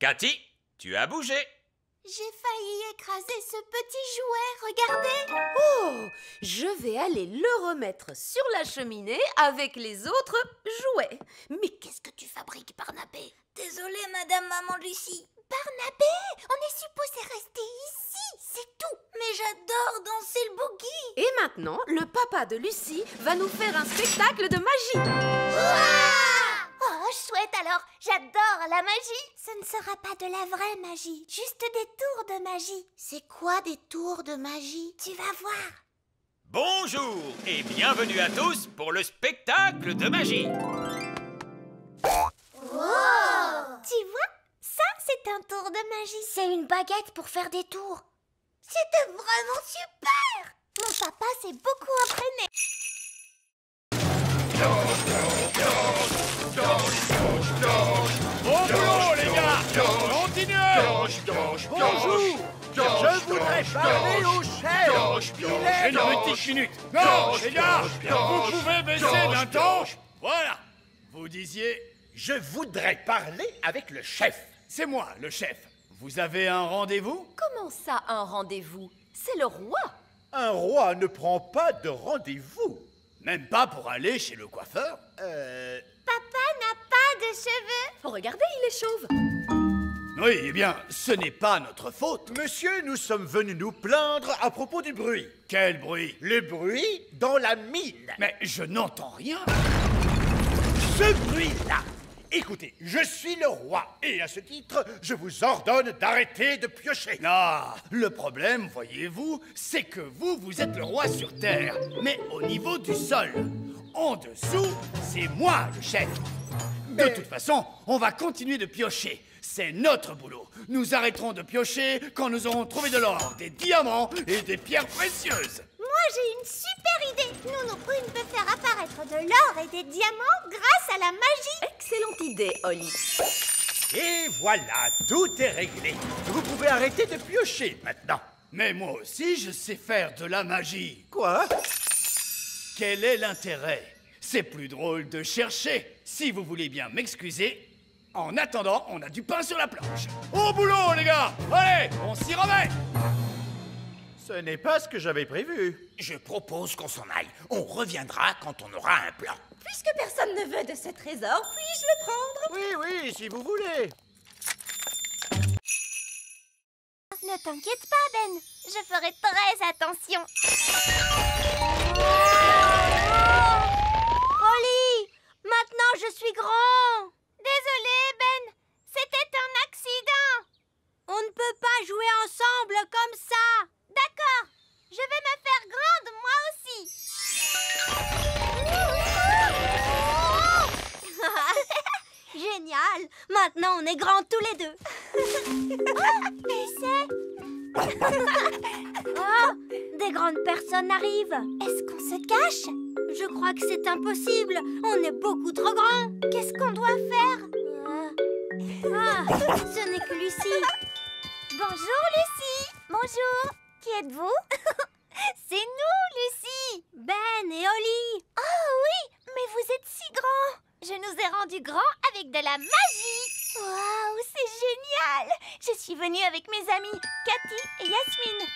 Cathy, tu as bougé. J'ai failli écraser ce petit jouet, regardez. Oh, je vais aller le remettre sur la cheminée avec les autres jouets. Mais qu'est-ce que tu fabriques, Barnabé? Désolée, Madame Maman Lucie. Barnabé, on est supposé rester ici, c'est tout. Mais j'adore danser le boogie. Et maintenant, le papa de Lucie va nous faire un spectacle de magie. Oh, chouette alors, j'adore la magie. Ce ne sera pas de la vraie magie, juste des tours de magie. C'est quoi des tours de magie? Tu vas voir. Bonjour et bienvenue à tous pour le spectacle de magie. Tu vois, ça c'est un tour de magie. C'est une baguette pour faire des tours. C'était vraiment super. Mon papa s'est beaucoup entraîné. Bon boulot, les gars! Continuez! Bonjour! Je voudrais parler au chef! Il est Une petite minute. Non, les gars, vous pouvez baisser d'un ton. Voilà. Vous disiez, Je voudrais parler avec le chef. c'est moi, le chef. Vous avez un rendez-vous? Comment ça, un rendez-vous? C'est le roi. Un roi ne prend pas de rendez-vous. Même pas pour aller chez le coiffeur? Papa n'a pas de cheveux. Oh, regardez, il est chauve. Oui, eh bien, ce n'est pas notre faute. Monsieur, nous sommes venus nous plaindre à propos du bruit. Quel bruit? Le bruit dans la mine. Mais je n'entends rien. Ce bruit-là. Écoutez, je suis le roi et à ce titre, je vous ordonne d'arrêter de piocher. Ah, le problème, voyez-vous, c'est que vous êtes le roi sur Terre, mais au niveau du sol. En dessous, c'est moi le chef. De toute façon, on va continuer de piocher. C'est notre boulot. Nous arrêterons de piocher quand nous aurons trouvé de l'or, des diamants et des pierres précieuses. Moi j'ai une super idée. Nous Brune peut faire apparaître de l'or et des diamants grâce à la magie. Excellente idée, Holly. Et voilà, tout est réglé. Vous pouvez arrêter de piocher maintenant. Mais moi aussi, je sais faire de la magie. Quoi? Quel est l'intérêt? C'est plus drôle de chercher. Si vous voulez bien m'excuser, en attendant, on a du pain sur la planche. Au boulot, les gars! Allez, on s'y remet! Ce n'est pas ce que j'avais prévu. Je propose qu'on s'en aille. On reviendra quand on aura un plan. Puisque personne ne veut de ce trésor, puis-je le prendre? Oui, si vous voulez. Ne t'inquiète pas, Ben. Je ferai très attention. Holly, maintenant je suis grand. Désolé, Ben. C'était un accident. On ne peut pas jouer ensemble comme ça. D'accord. Je vais me faire grande, moi aussi. Génial. Maintenant, on est grands tous les deux. Et c'est... Oh, des grandes personnes arrivent. Est-ce qu'on se cache? Je crois que c'est impossible. On est beaucoup trop grands. Qu'est-ce qu'on doit faire? Ce n'est que Lucie. Bonjour, Lucie. Bonjour. Qui êtes-vous? C'est nous, Lucie. Ben et Holly. Oh oui, mais vous êtes si grands. Je nous ai rendus grands avec de la magie. Waouh, c'est génial. Je suis venue avec mes amis, Cathy et Yasmine.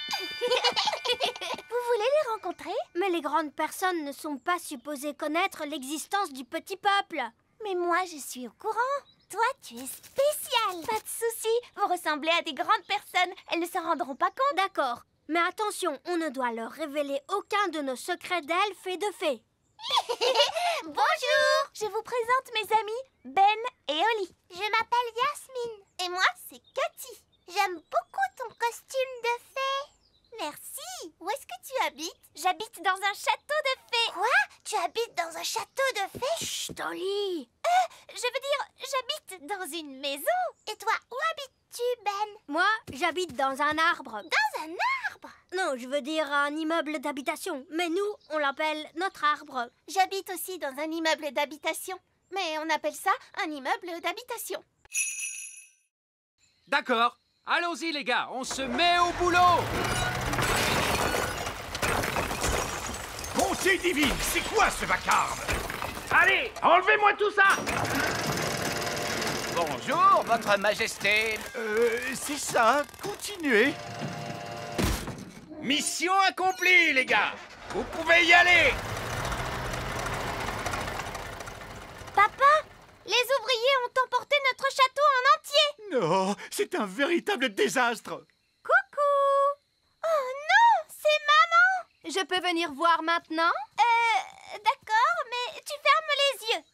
Vous voulez les rencontrer? Mais les grandes personnes ne sont pas supposées connaître l'existence du petit peuple. Mais moi, je suis au courant. Toi, tu es spécial. Pas de souci. Vous ressemblez à des grandes personnes. Elles ne s'en rendront pas compte. D'accord. Mais attention, on ne doit leur révéler aucun de nos secrets d'elfes et de fées. Bonjour. Je vous présente mes amis, Ben et Holly. Je m'appelle Yasmine. Et moi, c'est Cathy. J'aime beaucoup ton costume de fée. Merci. Où est-ce que tu habites? J'habite dans un château de fées. Quoi? Tu habites dans un château de fées? Chut, Holly. Je veux dire, j'habite dans une maison. Et toi, où habites-tu, Ben? Moi, j'habite dans un arbre. Dans un arbre? Non, je veux dire un immeuble d'habitation. Mais nous, on l'appelle notre arbre. J'habite aussi dans un immeuble d'habitation. Mais on appelle ça un immeuble d'habitation. D'accord. Allons-y, les gars. On se met au boulot. Bonté divine, c'est quoi ce vacarme? Allez, enlevez-moi tout ça. Bonjour, votre majesté. C'est ça, continuez. Mission accomplie, les gars. Vous pouvez y aller. Papa, les ouvriers ont emporté notre château en entier. Non, c'est un véritable désastre. Coucou. Oh non, c'est maman. Je peux venir voir maintenant? D'accord, mais tu fermes les yeux.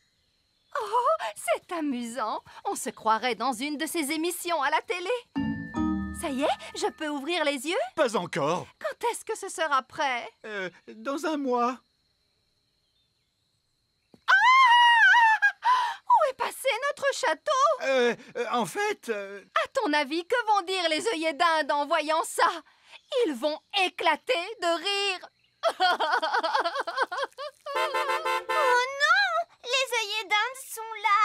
Oh, c'est amusant. On se croirait dans une de ces émissions à la télé. Ça y est, je peux ouvrir les yeux? Pas encore. Quand est-ce que ce sera prêt? Dans un mois. Où est passé notre château? En fait... À ton avis, que vont dire les œillets d'Inde en voyant ça? Ils vont éclater de rire. Oh non, les œillets d'Inde sont là.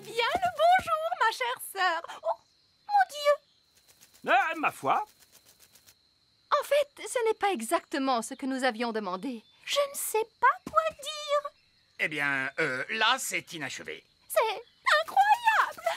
Bien le bonjour, ma chère sœur. Oh, mon Dieu! Ma foi. En fait, ce n'est pas exactement ce que nous avions demandé. Je ne sais pas quoi dire. Eh bien, là, c'est inachevé. C'est incroyable!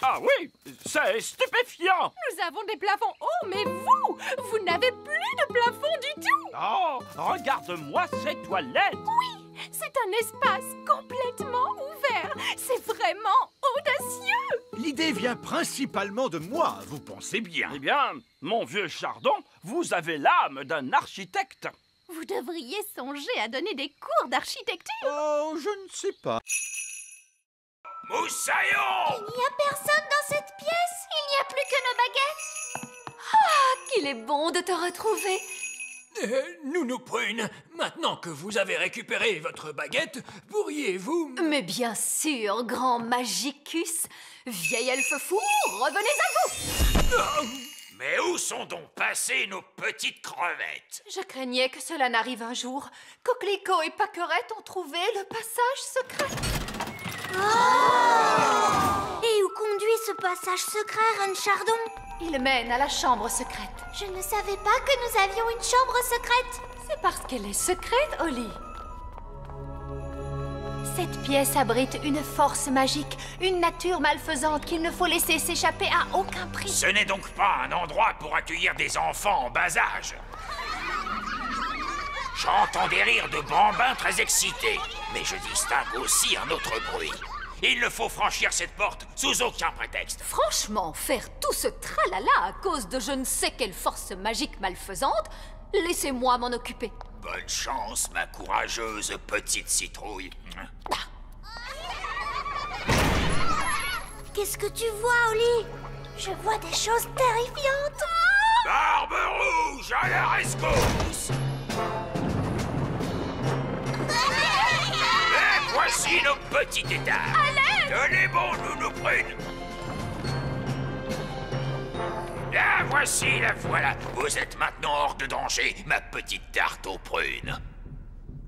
Ah oui, c'est stupéfiant. Nous avons des plafonds hauts, mais vous n'avez plus de plafond du tout! Oh, regarde-moi ces toilettes. Oui, c'est un espace complètement ouvert. C'est vraiment audacieux! L'idée vient principalement de moi, vous pensez bien. Eh bien, mon vieux Chardon, vous avez l'âme d'un architecte. Vous devriez songer à donner des cours d'architecture. Oh, je ne sais pas. Moussaillon! Il n'y a personne dans cette pièce. Il n'y a plus que nos baguettes. Qu'il est bon de te retrouver. Nounou Prune, maintenant que vous avez récupéré votre baguette, pourriez-vous... Mais bien sûr, grand Magicus. Vieil elfe fou, revenez à vous! Mais où sont donc passées nos petites crevettes? Je craignais que cela n'arrive un jour. Coquelicot et Paquerette ont trouvé le passage secret. Et où conduit ce passage secret, Reine Chardon? Il mène à la chambre secrète. Je ne savais pas que nous avions une chambre secrète. C'est parce qu'elle est secrète, Holly. Cette pièce abrite une force magique, une nature malfaisante qu'il ne faut laisser s'échapper à aucun prix. Ce n'est donc pas un endroit pour accueillir des enfants en bas âge. J'entends des rires de bambins très excités, mais je distingue aussi un autre bruit. Il ne faut franchir cette porte sous aucun prétexte. Franchement, faire tout ce tralala à cause de je ne sais quelle force magique malfaisante, laissez-moi m'en occuper. Bonne chance, ma courageuse petite citrouille. Qu'est-ce que tu vois, Holly? Je vois des choses terrifiantes. Barbe rouge à la rescousse! Et voici nos petits états. Tenez bon, Nounou Prune. La voici, la voilà. Vous êtes maintenant hors de danger, ma petite tarte aux prunes.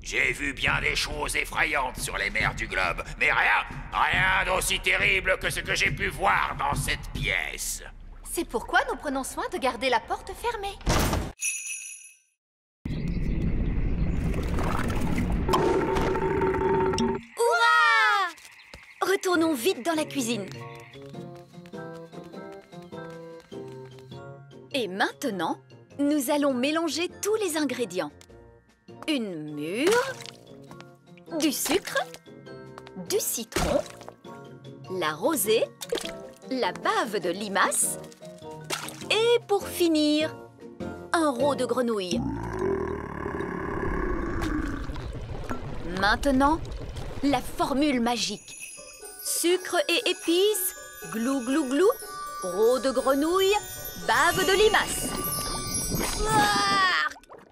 J'ai vu bien des choses effrayantes sur les mers du globe, mais rien d'aussi terrible que ce que j'ai pu voir dans cette pièce. C'est pourquoi nous prenons soin de garder la porte fermée. Hurrah! Retournons vite dans la cuisine. Et maintenant, nous allons mélanger tous les ingrédients. Une mûre, du sucre, du citron, la rosée, la bave de limace et pour finir, un rôt de grenouille. Maintenant, la formule magique. Sucre et épices, glou glou glou, rôt de grenouille, bave de limace.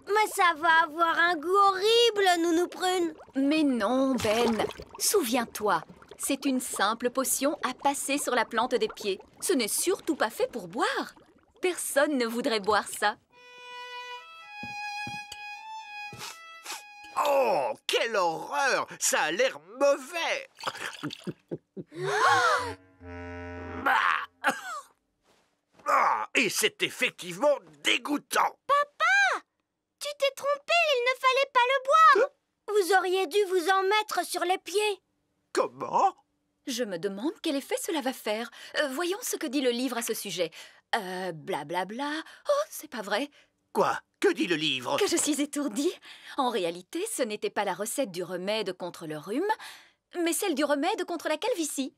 Mais ça va avoir un goût horrible, Nounou Prune. Mais non, Ben. Souviens-toi, c'est une simple potion à passer sur la plante des pieds. Ce n'est surtout pas fait pour boire. Personne ne voudrait boire ça. Oh, quelle horreur! Ça a l'air mauvais! Ah, et c'est effectivement dégoûtant! Papa! Tu t'es trompé, il ne fallait pas le boire. Vous auriez dû vous en mettre sur les pieds. Comment? Je me demande quel effet cela va faire. Voyons ce que dit le livre à ce sujet. Blablabla. Oh, c'est pas vrai. Quoi? Que dit le livre? Que je suis étourdie. En réalité, ce n'était pas la recette du remède contre le rhume, mais celle du remède contre la calvitie.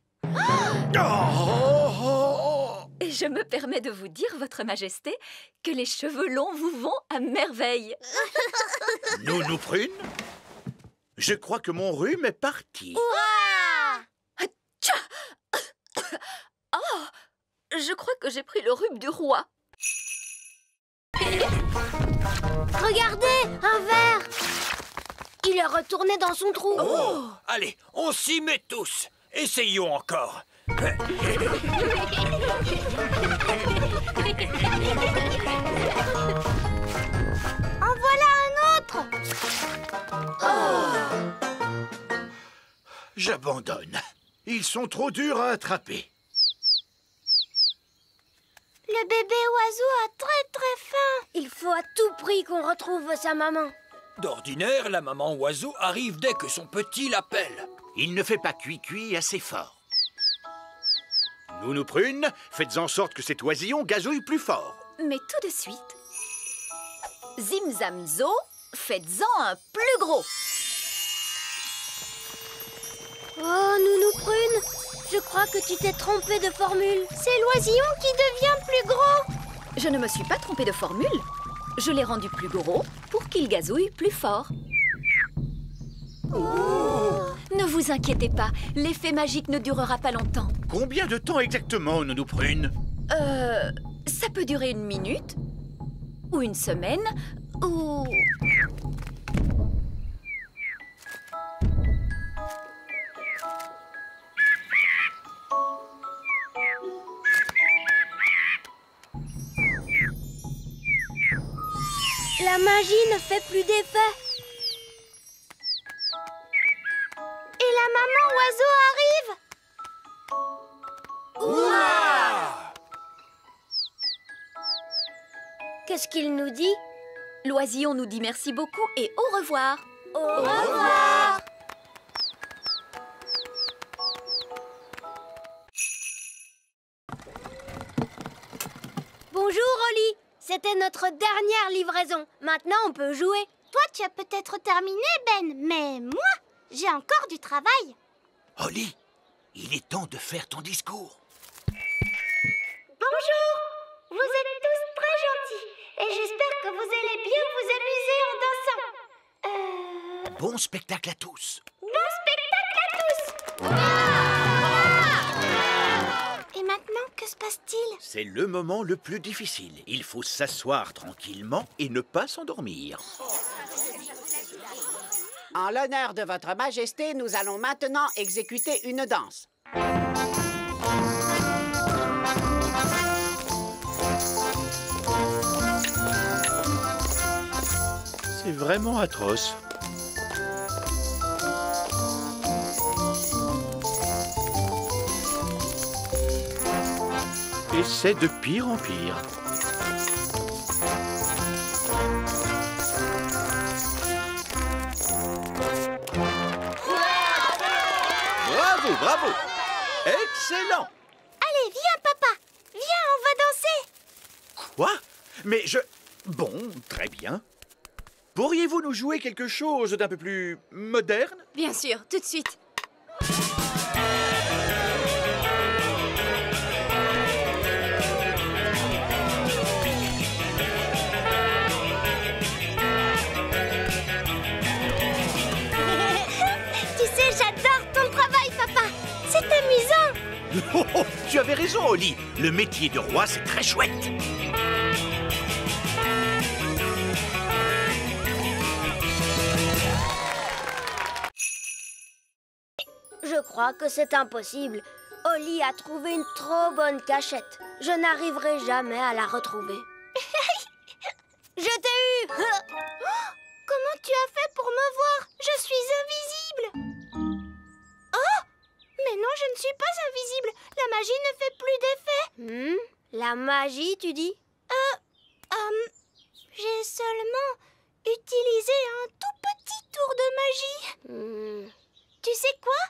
Et je me permets de vous dire, Votre Majesté, que les cheveux longs vous vont à merveille. Nounou Prune, je crois que mon rhume est parti. Oh, je crois que j'ai pris le rhume du roi. Regardez, un verre. Il est retourné dans son trou. Oh. Allez, on s'y met tous. Essayons encore. En voilà un autre. J'abandonne. Ils sont trop durs à attraper. Le bébé oiseau a très faim. Il faut à tout prix qu'on retrouve sa maman. D'ordinaire, la maman oiseau arrive dès que son petit l'appelle. Il ne fait pas cuit assez fort. Nounou Prune, faites en sorte que cet oisillon gazouille plus fort. Mais tout de suite, Zimzamzo, faites-en un plus gros. Oh, Nounou Prune, je crois que tu t'es trompée de formule. C'est l'oisillon qui devient plus gros. Je ne me suis pas trompée de formule. Je l'ai rendu plus gros pour qu'il gazouille plus fort. Ne vous inquiétez pas, l'effet magique ne durera pas longtemps. Combien de temps exactement, Nounou Prune? Ça peut durer 1 minute, ou 1 semaine, ou... La magie ne fait plus d'effet. Et la maman oiseau arrive. Ouah! Qu'est-ce qu'il nous dit? L'oisillon nous dit merci beaucoup et au revoir. Au revoir. Bonjour, Oli. C'était notre dernière livraison. Maintenant, on peut jouer. Toi, tu as peut-être terminé, Ben, mais moi, j'ai encore du travail. Holly, il est temps de faire ton discours. Bonjour. Vous êtes tous très gentils et j'espère que vous allez bien vous amuser en dansant. Bon spectacle à tous. Bon spectacle à tous. Et maintenant, que se passe-t-il? C'est le moment le plus difficile. Il faut s'asseoir tranquillement et ne pas s'endormir. En l'honneur de Votre Majesté, nous allons maintenant exécuter une danse. C'est vraiment atroce. Et c'est de pire en pire. Bravo, bravo! Excellent! Allez, viens, papa. Viens, on va danser. Quoi? Mais je... Bon, très bien. Pourriez-vous nous jouer quelque chose d'un peu plus moderne? Bien sûr, tout de suite. Tu sais, j'adore ton travail, papa. C'est amusant. Oh, oh, tu avais raison, Holly. Le métier de roi, c'est très chouette. Je crois que c'est impossible. Holly a trouvé une trop bonne cachette. Je n'arriverai jamais à la retrouver. Je t'ai eu. Comment tu as fait pour me voir? Je suis invisible. Oh! Mais non, je ne suis pas invisible. La magie ne fait plus d'effet. La magie, tu dis? J'ai seulement utilisé un tout petit tour de magie. Tu sais quoi?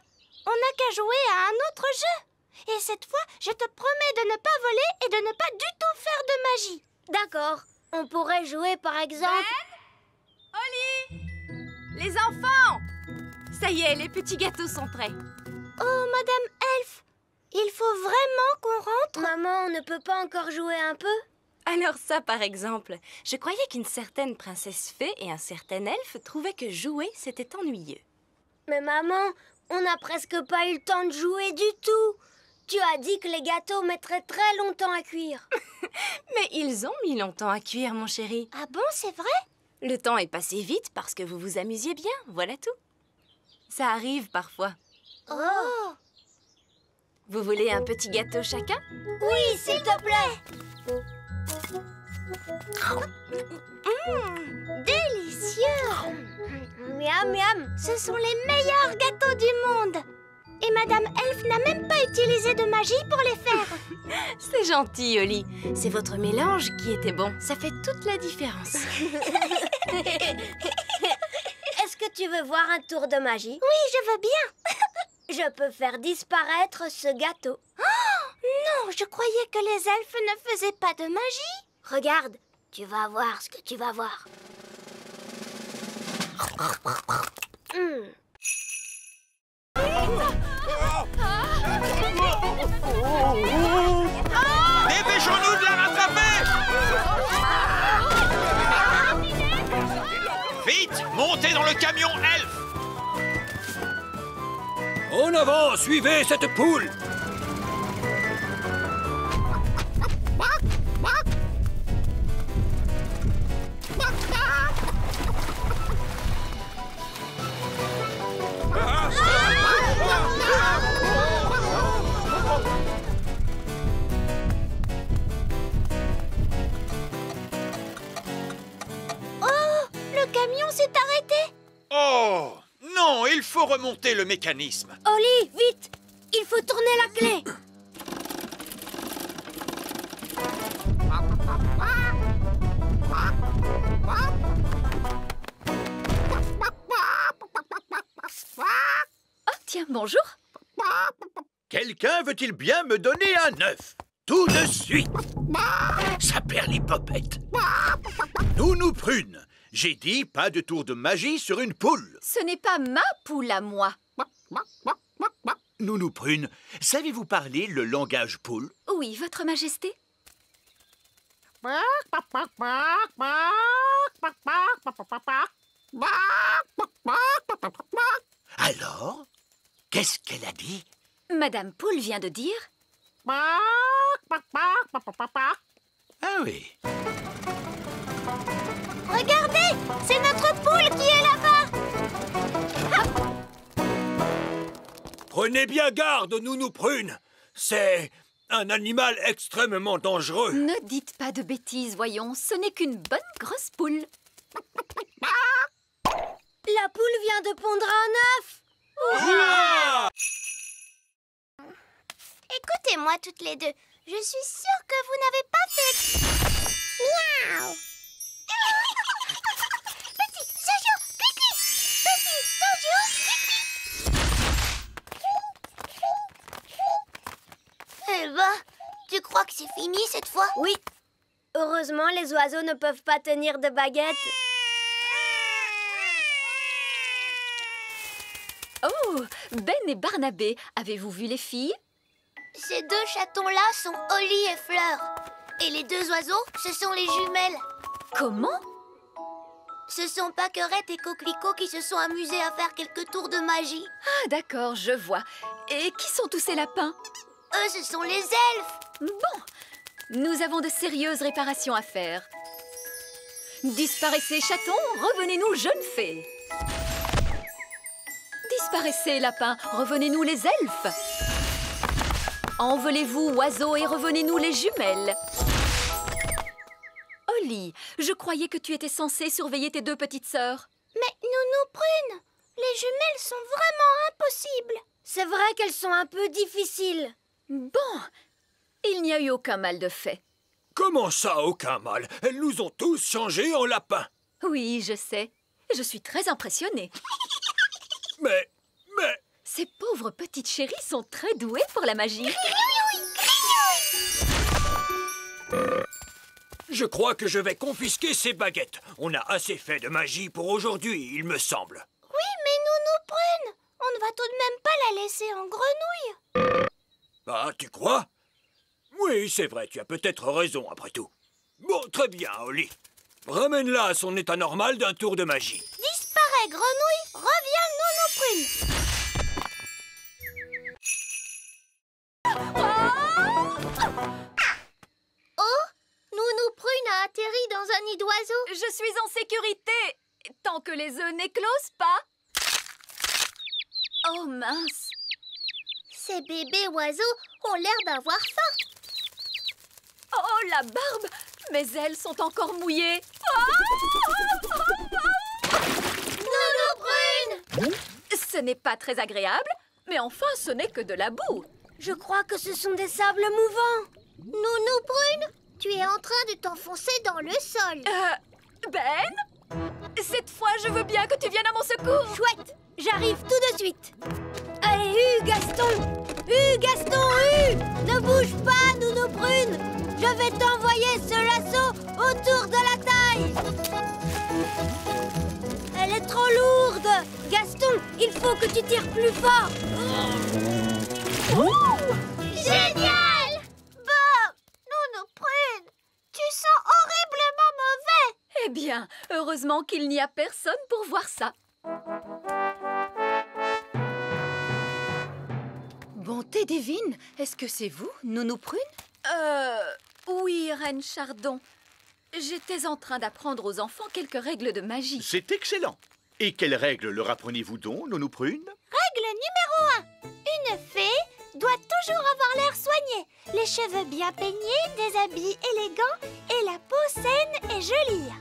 On n'a qu'à jouer à un autre jeu. Et cette fois, je te promets de ne pas voler et de ne pas du tout faire de magie. D'accord. On pourrait jouer par exemple... Oli! Les enfants! Ça y est, les petits gâteaux sont prêts. Oh, Madame Elf, il faut vraiment qu'on rentre? Maman, on ne peut pas encore jouer un peu? Alors ça, par exemple, je croyais qu'une certaine princesse fée et un certain elfe trouvaient que jouer, c'était ennuyeux. Mais maman, on n'a presque pas eu le temps de jouer du tout. Tu as dit que les gâteaux mettraient très longtemps à cuire. Mais ils ont mis longtemps à cuire, mon chéri. Ah bon, c'est vrai? Le temps est passé vite parce que vous vous amusiez bien, voilà tout. Ça arrive parfois. Oh! Vous voulez un petit gâteau chacun? Oui, s'il te plaît. Délicieux! Miam, miam. Ce sont les meilleurs gâteaux du monde! Et Madame Elf n'a même pas utilisé de magie pour les faire. C'est gentil, Oli. C'est votre mélange qui était bon. Ça fait toute la différence. Est-ce que tu veux voir un tour de magie? Oui, je veux bien. Je peux faire disparaître ce gâteau. Oh, non, je croyais que les elfes ne faisaient pas de magie. Regarde, tu vas voir ce que tu vas voir. Dépêchons-nous de la rattraper! Vite, montez dans le camion elfe! En avant, suivez cette poule! Le camion s'est arrêté. Oh! Non, il faut remonter le mécanisme. Oli, vite! Il faut tourner la clé. Oh, tiens, bonjour. Quelqu'un veut-il bien me donner un œuf? Tout de suite. Ça perd les popettes. Nounou Prune, j'ai dit pas de tour de magie sur une poule. Ce n'est pas ma poule à moi. Nounou Prune, savez-vous parler le langage poule? Oui, Votre Majesté. Alors, qu'est-ce qu'elle a dit? Madame Poule vient de dire... Ah oui. Regardez, c'est notre poule qui est là-bas. Prenez bien garde, Nounou Prune. C'est un animal extrêmement dangereux. Ne dites pas de bêtises, voyons. Ce n'est qu'une bonne grosse poule. La poule vient de pondre un œuf. Hurrah! Écoutez-moi toutes les deux. Je suis sûre que vous n'avez pas fait... Miaou. Petit Jojo, pipi. Petit Jojo, pipi. Eh ben, tu crois que c'est fini cette fois? Oui. Heureusement, les oiseaux ne peuvent pas tenir de baguette. Oh, Ben et Barnabé, avez-vous vu les filles? Ces deux chatons-là sont Oli et Fleur. Et les deux oiseaux, ce sont les jumelles. Comment? Ce sont Pâquerette et Coquelicot qui se sont amusés à faire quelques tours de magie. Ah, d'accord, je vois. Et qui sont tous ces lapins? Eux, ce sont les elfes. Bon, nous avons de sérieuses réparations à faire. Disparaissez, chatons, revenez-nous, jeunes fées. Disparaissez, lapins, revenez-nous, les elfes. Envolez-vous, oiseaux, et revenez-nous, les jumelles. Oli, je croyais que tu étais censée surveiller tes deux petites sœurs. Mais Nounou Prune, les jumelles sont vraiment impossibles. C'est vrai qu'elles sont un peu difficiles. Bon, il n'y a eu aucun mal de fait. Comment ça, aucun mal? Elles nous ont tous changés en lapins. Oui, je sais. Je suis très impressionnée. Mais... Ces pauvres petites chéries sont très douées pour la magie. Je crois que je vais confisquer ces baguettes. On a assez fait de magie pour aujourd'hui, il me semble. Oui, mais Nounou Prune, on ne va tout de même pas la laisser en grenouille. Ah, tu crois? Oui, c'est vrai, tu as peut-être raison après tout. Bon, très bien, Holly. Ramène-la à son état normal d'un tour de magie. Disparais, grenouille, reviens, Nounou Prune. Oh, Nounou Prune a atterri dans un nid d'oiseaux. Je suis en sécurité, tant que les œufs n'éclosent pas. Oh mince! Ces bébés oiseaux ont l'air d'avoir faim. Oh, la barbe! Mes ailes sont encore mouillées. Nounou Prune! Ce n'est pas très agréable, mais enfin, ce n'est que de la boue. Je crois que ce sont des sables mouvants. Nounou Prune, tu es en train de t'enfoncer dans le sol. Ben? Cette fois, je veux bien que tu viennes à mon secours. Chouette, j'arrive tout de suite. Allez, Gaston! Gaston, ne bouge pas, Nounou Prune. Je vais t'envoyer ce lasso autour de la taille. Elle est trop lourde. Gaston, il faut que tu tires plus fort. Génial! Bon, Nounou Prune, tu sens horriblement mauvais. Eh bien, heureusement qu'il n'y a personne pour voir ça. Bonté divine, est-ce que c'est vous, Nounou Prune? Oui, Reine Chardon. J'étais en train d'apprendre aux enfants quelques règles de magie. C'est excellent. Et quelles règles leur apprenez-vous donc, Nounou Prune? Règle numéro 1. Une fée doit toujours avoir l'air soigné, les cheveux bien peignés, des habits élégants et la peau saine et jolie.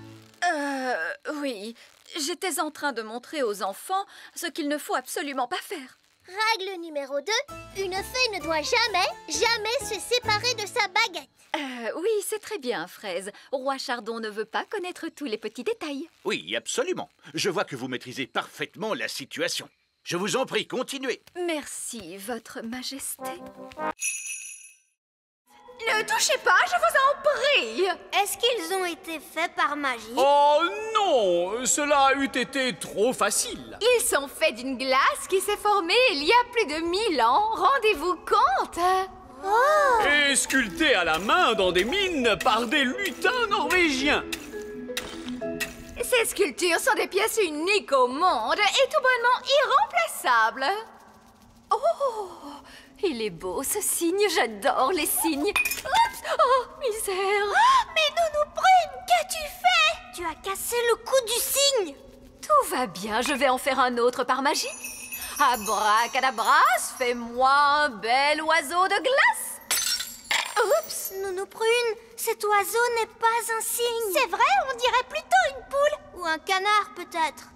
Oui. J'étais en train de montrer aux enfants ce qu'il ne faut absolument pas faire. Règle numéro 2. Une fée ne doit jamais se séparer de sa baguette. Oui, c'est très bien, Fraise. Roi Chardon ne veut pas connaître tous les petits détails. Oui, absolument. Je vois que vous maîtrisez parfaitement la situation. Je vous en prie, continuez. Merci, Votre Majesté. Ne touchez pas, je vous en prie. Est-ce qu'ils ont été faits par magie? Oh non, cela eût été trop facile. Ils sont faits d'une glace qui s'est formée il y a plus de 1000 ans. Rendez-vous compte? Oh! Et sculptés à la main dans des mines par des lutins norvégiens. Ces sculptures sont des pièces uniques au monde et tout bonnement irremplaçables. Oh, il est beau ce signe, j'adore les signes. Oups, oh, misère. Mais Nounou Prune, qu'as-tu fait? Tu as cassé le cou du cygne. Tout va bien, je vais en faire un autre par magie. Abracadabras, fais-moi un bel oiseau de glace. Oups, Nounou Prune, cet oiseau n'est pas un cygne. C'est vrai, on dirait plutôt une poule. Ou un canard, peut-être.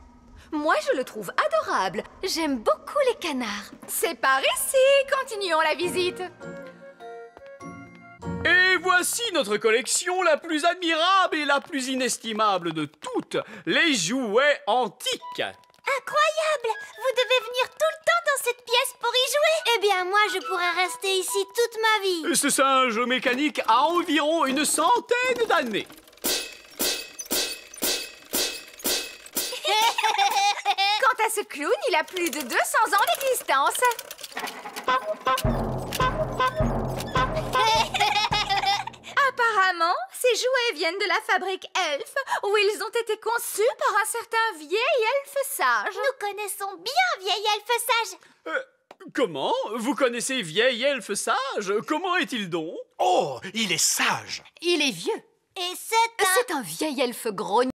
Moi, je le trouve adorable. J'aime beaucoup les canards. C'est par ici, continuons la visite. Et voici notre collection la plus admirable et la plus inestimable de toutes, les jouets antiques. Incroyable! Vous devez venir tout le temps dans cette pièce pour y jouer. Eh bien, moi, je pourrais rester ici toute ma vie. Ce singe mécanique a environ une centaine d'années. Quant à ce clown, il a plus de 200 ans d'existence. Apparemment, ces jouets viennent de la fabrique Elf, où ils ont été conçus par un certain vieil elfe sage. Nous connaissons bien vieil elfe sage. Comment? Vous connaissez vieil elfe sage? Comment est-il donc? Oh, il est sage. Il est vieux. Et c'est un vieil elfe grognon.